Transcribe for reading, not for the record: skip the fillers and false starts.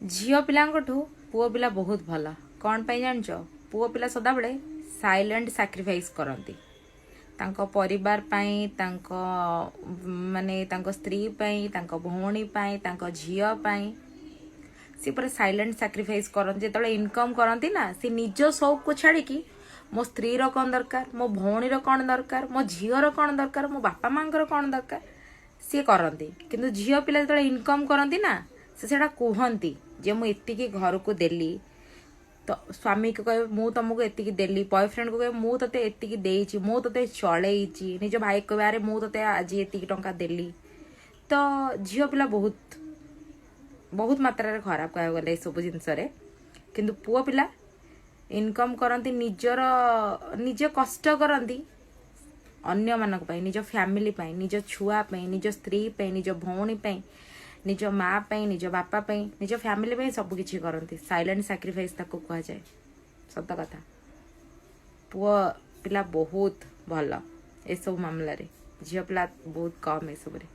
झील पिलांकठू पुओ पिला बहुत भल कौन पाई जानच पुओ पिला सदाबले साइलेंट सैक्रिफाइस करती तांको परिवार पाई तांको माने तांको स्त्री पाई तांको भौणी पाई तांको झियो पाई सी पूरा साइलेंट सैक्रिफाइस करती जो इनकम करती ना सी निज शौक को छाड़ी मो स्त्री रो कौन दरकार मो भौणी रो कौन दरकार मो झीर कौन दरकार मो बापा माँ कौन दरकार सी करती किंतु झील पिला जो इनकम करती ना से कहती जे मु एतिकी घर को देली तो स्वामी को कहे मु तुमको एतिकी देली बॉयफ्रेंड को कहे मु तते एतिकी देइची मु तते चलैची निज भाई को अरे मु तते आज एतिकी टंका देली तो झील पिला बहुत बहुत मात्रा खराब कह गले सब जिनस किंतु पुओ पिला इनकम करती निजर निज कष्ट करती अन्य मानक पई निज फैमिली पई निज छुआ पई निज स्त्री पई निज भौणी पई निज माँ पई निज बापा पई निज फैमिली पई सब किछि करती साइलेंट सैक्रिफाइस ताको कह जाए सत कथा पुओ पिला बहुत भल ए सब मामला रे झील पिला बहुत कम ए सब रे।